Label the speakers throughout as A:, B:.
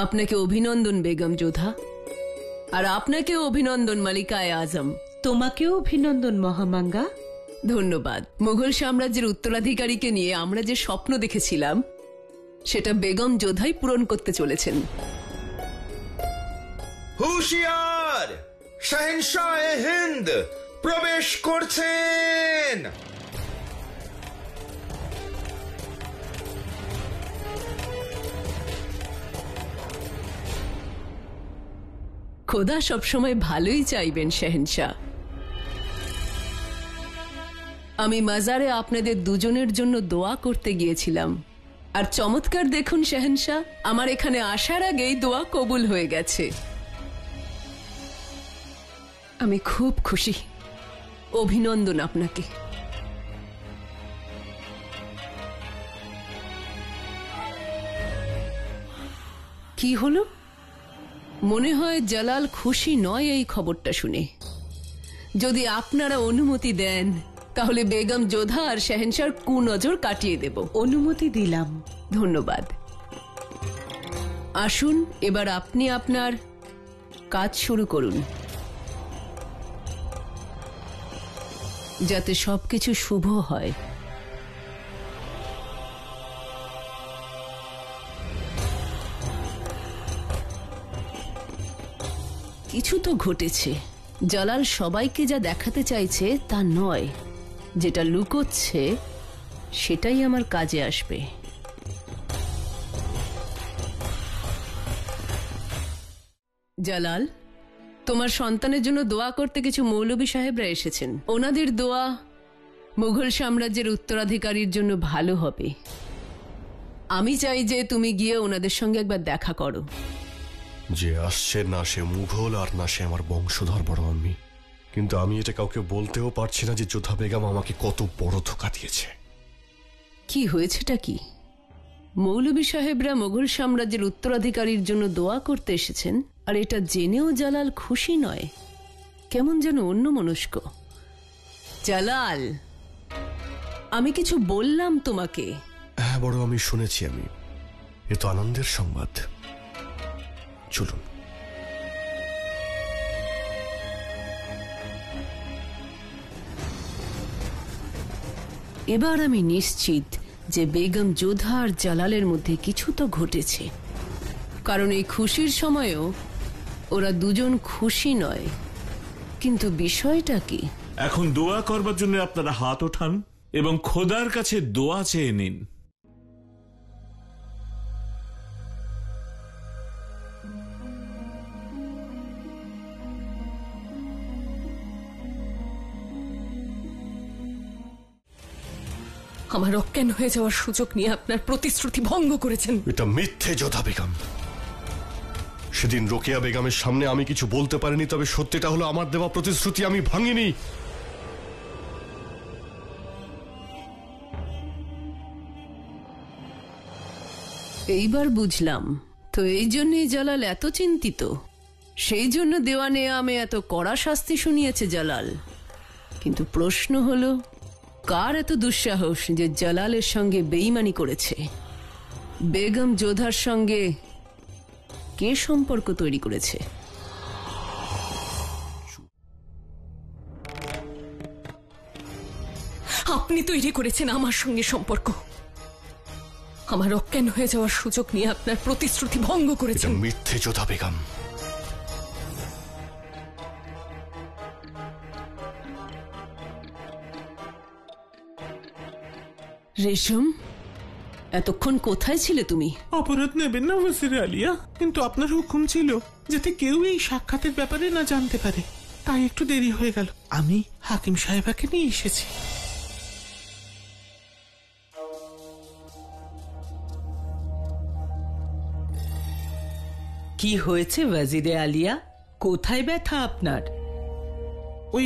A: আপনাকে অভিনন্দন বেগম যোধা, আর আপনাকেও অভিনন্দন মালিকায়ে আজম।
B: তোমাকেও অভিনন্দন মহামাঙ্গা।
A: ধন্যবাদ। মুঘল সাম্রাজ্যের উত্তরাধিকারীকে নিয়ে আমরা যে স্বপ্ন দেখেছিলাম সেটা বেগম যোধাই পূরণ করতে চলেছেন।
C: হুশিয়ার, শাহেনশাহে হিন্দ প্রবেশ করছেন।
A: খোদা সবসময় ভালোই চাইবেন শাহেনশাহ। আমি মাজারে আপনাদের দুজনের জন্য দোয়া করতে গিয়েছিলাম, আর চমৎকার দেখুন শাহেনশাহ, আমার এখানে আসার আগেই দোয়া কবুল হয়ে গেছে। আমি খুব খুশি। অভিনন্দন আপনাকে। কি হলো? মনে হয় জালাল খুশি নয় এই খবরটা শুনে। যদি আপনারা অনুমতি দেন তাহলে বেগম যোধা আর শাহেনশাহর কুনজর কাটিয়ে দেব।
B: অনুমতি দিলাম।
A: ধন্যবাদ। আসুন এবার আপনি আপনার কাজ শুরু করুন, যাতে সবকিছু শুভ হয়। কিছু তো ঘটেছে। জালাল সবাইকে যা দেখাতে চাইছে তা নয়, যেটা লুকোচ্ছে সেটাই আমার কাজে আসবে। জালাল, তোমার সন্তানের জন্য দোয়া করতে কিছু মৌলভী সাহেবরা এসেছেন। ওনাদের দোয়া মুঘল সাম্রাজ্যের উত্তরাধিকারীর জন্য ভালো হবে। আমি চাই যে তুমি গিয়ে ওনাদের সঙ্গে একবার দেখা করো।
D: যে আসছে না সে মুঘল আর না সে আমার বংশধর বড় আম্মি, কিন্তু আমি এটা কাউকে বলতেও পারছি না যে যোধা বেগম আমাকে কত বড় ধোঁকা দিয়েছে।
A: কি হয়েছেটা কি? মৌলভী সাহেবরা মুঘল সাম্রাজ্যের উত্তরাধিকারীর জন্য দোয়া করতে এসেছেন, আর এটা জেনেও জালাল খুশি নয়। কেমন যেন অন্যমনস্ক। জালাল, আমি কিছু বললাম তোমাকে?
D: হ্যাঁ বড়, আমি শুনেছি। আমি এ তো আনন্দের সংবাদ। চলুন।
A: এবার আমি নিশ্চিত যে বেগম যোধা আর জালালের মধ্যে কিছু তো ঘটেছে, কারণ এই খুশির সময়ও ওরা দুজন খুশি নয়। কিন্তু বিষয়টা কি?
E: এখন দোয়া করবার জন্য আপনারা হাত ওঠান এবং খোদার কাছে দোয়া চেয়ে নিন।
A: আমার অজ্ঞান হয়ে যাওয়ার সুযোগ নিয়ে আপনার প্রতিশ্রুতি ভঙ্গ করেছেন।
D: এটা মিথ্যে যোধা বেগম। সেদিন রোকেয়া বেগমের সামনে আমি কিছু বলতে পারিনি, তবে সত্যিটা হলো আমার দেওয়া প্রতিশ্রুতি আমি ভাঙিনি।
A: এইবার বুঝলাম। তো এই জন্যই জালাল এত চিন্তিত। সেই জন্য দেওয়ানে আমি এত কড়া শাস্তি শুনিয়েছে জালাল। কিন্তু প্রশ্ন হলো, কার এত দুঃসাহস যে জালালের সঙ্গে বেঈমানি করেছে? বেগম যোধার সঙ্গে কে সম্পর্ক তৈরি করেছে? আপনি তৈরি করেছেন আমার সঙ্গে সম্পর্ক। আমার অজ্ঞান হয়ে যাওয়ার সুযোগ নিয়ে আপনার প্রতিশ্রুতি ভঙ্গ করেছেন।
D: মিথ্যে যোধা বেগম।
A: রেশম, এতক্ষণ কোথায় ছিলে তুমি?
F: অপরাধ নেবেন না ওয়াজির আলিয়া, কিন্তু আপনার হুকুম ছিল যাতে কেউ এই সাক্ষাতের ব্যাপারে না জানতে পারে, তাই একটু দেরি হয়ে গেল। আমি হাকিম সাহেবাকে নিয়ে এসেছি।
B: কি হয়েছে ওয়াজিরে আলিয়া? কোথায় ব্যথা আপনার?
F: ওই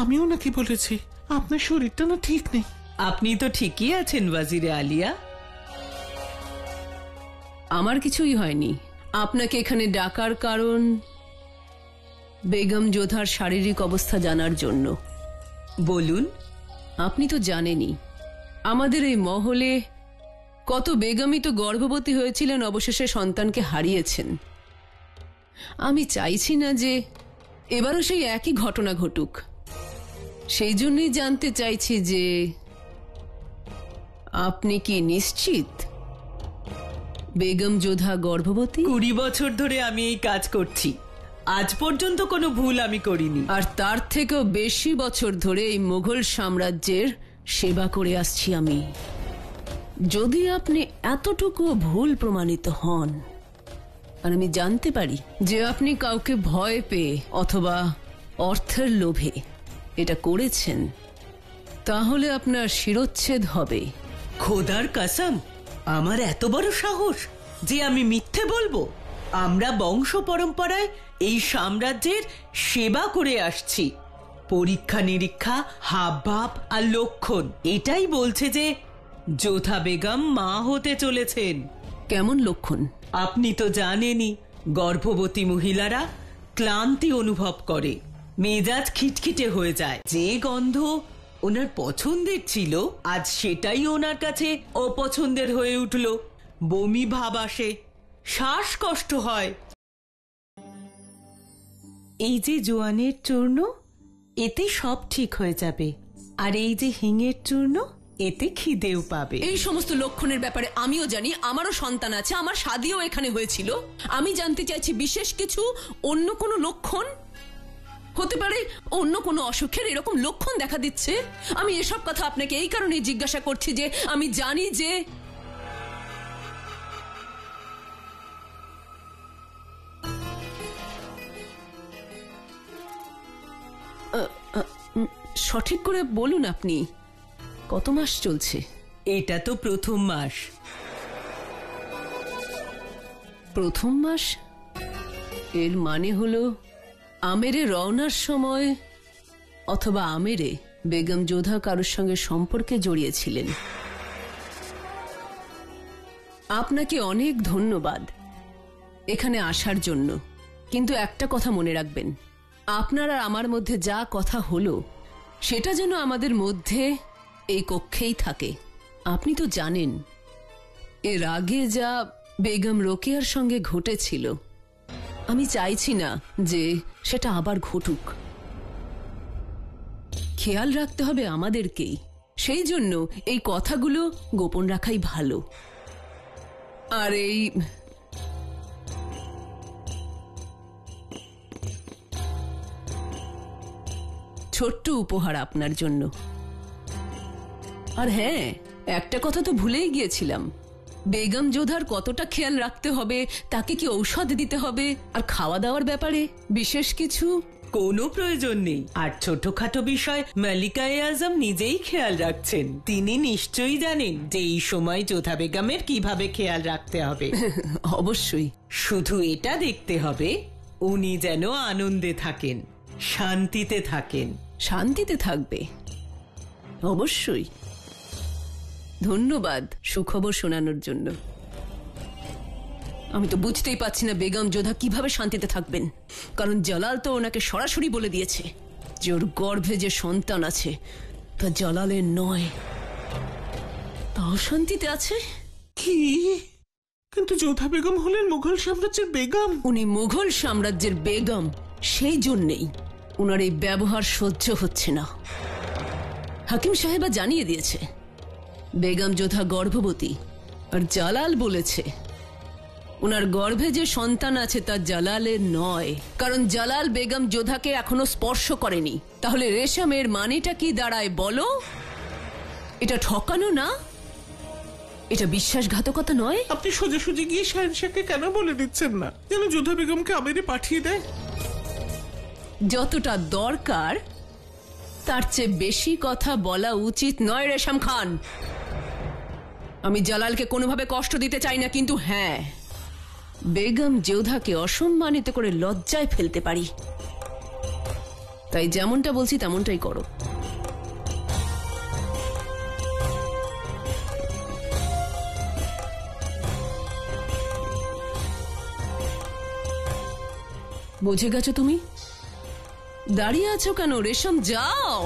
F: আমিও নাকি বলেছি আপনার শরীরটা না ঠিক নেই।
B: আপনি তো ঠিকই আছেন ওয়াজিরে আলিয়া।
A: আমার কিছুই হয়নি। আপনাকে এখানে ডাকার কারণ বেগম যোধার শারীরিক অবস্থা জানার জন্য।
B: বলুন।
A: আপনি তো জানেনই আমাদের এই মহলে কত বেগমই তো গর্ভবতী হয়েছিলেন, অবশেষে সন্তানকে হারিয়েছেন। আমি চাইছি না যে এবারও সেই একই ঘটনা ঘটুক। সেই জন্যই জানতে চাইছি যে আপনি কি নিশ্চিত বেগম যোধা গর্ভবতী?
B: 20 বছর ধরে আমি এই কাজ করছি, আজ পর্যন্ত কোনো ভুল আমি করিনি।
A: আর তার থেকেও বেশি বছর ধরে এই মুঘল সাম্রাজ্যের সেবা করে আসছি আমি। যদি আপনি এতটুকু ভুল প্রমাণিত হন আর আমি জানতে পারি যে আপনি কাউকে ভয় পেয়ে অথবা অর্থের লোভে এটা করেছেন, তাহলে আপনার শিরচ্ছেদ হবে।
B: খোদার কসম, আমার এত বড় সাহস যে আমি মিথ্যে বলবো? আমরা বংশ পরম্পরায় এই সাম্রাজ্যের সেবা করে আসছি। পরীক্ষা নিরীক্ষা, হাবভাব আর লক্ষণ এটাই বলছে যে যোধা বেগম মা হতে চলেছেন।
A: কেমন লক্ষণ?
B: আপনি তো জানেনই, গর্ভবতী মহিলারা ক্লান্তি অনুভব করে, মেজাজ খিটখিটে হয়ে যায়। যে গন্ধ ওনার পছন্দের ছিল আজ সেটাই ওনার কাছে অপছন্দের হয়ে উঠল। বমি ভাব আসে, শ্বাসকষ্ট হয়। এই যে জোয়ানের চূর্ণ, এতে সব ঠিক হয়ে যাবে। আর এই যে হিঙের চূর্ণ, এতে খিদেও পাবে।
A: এই সমস্ত লক্ষণের ব্যাপারে আমিও জানি, আমারও সন্তান আছে, আমার শাদিও এখানে হয়েছিল। আমি জানতে চাইছি বিশেষ কিছু, অন্য কোনো লক্ষণ হতে পারে, অন্য কোনো অসুখের এরকম লক্ষণ দেখা দিচ্ছে। আমি এসব কথা আপনাকে এই কারণে জিজ্ঞাসা করছি যে আমি জানি যে সঠিক করে বলুন, আপনি কত মাস চলছে?
B: এটা তো প্রথম মাস।
A: প্রথম মাস? এর মানে হলো আমেরে রওনার সময় অথবা আমেরে বেগম যোধা কারোর সঙ্গে সম্পর্কে জড়িয়েছিলেন। আপনাকে অনেক ধন্যবাদ এখানে আসার জন্য, কিন্তু একটা কথা মনে রাখবেন, আপনার আর আমার মধ্যে যা কথা হলো সেটা যেন আমাদের মধ্যে এই কক্ষেই থাকে। আপনি তো জানেন এর আগে যা বেগম রোকেয়ার সঙ্গে ঘটেছিল, আমি চাইছি না যে সেটা আবার ঘটুক। খেয়াল রাখতে হবে আমাদেরকেই, সেই জন্য এই কথাগুলো গোপন রাখাই ভালো। আর এই ছোট্ট উপহার আপনার জন্য। আর হ্যাঁ, একটা কথা তো ভুলেই গিয়েছিলাম, বেগম যোধার কতটা খেয়াল রাখতে হবে, তাকে কি ঔষধ দিতে হবে, আর খাওয়া দাওয়ার ব্যাপারে বিশেষ কিছু
B: কোনো প্রয়োজন নেই। আর ছোটখাটো বিষয় মালিকা-ই-আজম নিজেই খেয়াল রাখছেন। তিনি নিশ্চয়ই জানেন যে এই সময় যোধা বেগমের কিভাবে খেয়াল রাখতে হবে।
A: অবশ্যই।
B: শুধু এটা দেখতে হবে উনি যেন আনন্দে থাকেন, শান্তিতে থাকেন।
A: শান্তিতে থাকবে, অবশ্যই। ধন্যবাদ সুখবর শোনানোর জন্য। আমি তো বুঝতেই পারছি না বেগম যোধা কিভাবে শান্তিতে থাকবেন, কারণ জালাল তো ওনাকে সরাসরি বলে দিয়েছে যে ওর গর্ভে যে সন্তান আছে তা জালালের নয়। তাও শান্তিতে আছে?
F: কি? কিন্তু যোধা বেগম হলেন মুঘল সাম্রাজ্যের বেগম।
A: উনি মুঘল সাম্রাজ্যের বেগম, সেই জন্যেই উনার এই ব্যবহার সহ্য হচ্ছে না। হাকিম সাহেবা জানিয়ে দিয়েছে বেগম যোধা গর্ভবতী, আর জালাল বলেছে উনার গর্ভে যে সন্তান আছে তা জালালের নয়, কারণ জালাল বেগম যোধাকে এখনো স্পর্শ করেনি। তাহলে রেশমের মানেটা কি দাঁড়ায় বলো? এটা ঠকানো না? এটা বিশ্বাসঘাতকতা নয়?
F: আপনি সোজাসুজি গিয়ে শাহেনশাহকে কেন বলে দিচ্ছেন না যেন যোধা বেগমকে আমেরে পাঠিয়ে দেয়?
A: যতটা দরকার তার চেয়ে বেশি কথা বলা উচিত নয় রেশম খান। আমি জালালকে কোনোভাবে কষ্ট দিতে চাই না, কিন্তু হ্যাঁ, বেগম যোধাকে অসম্মানিত করে লজ্জায় ফেলতে পারি। তাই যেমনটা বলছি তেমনটাই করো। বুঝে গেছো তুমি? দাঁড়িয়ে আছো কেন রেশম? যাও।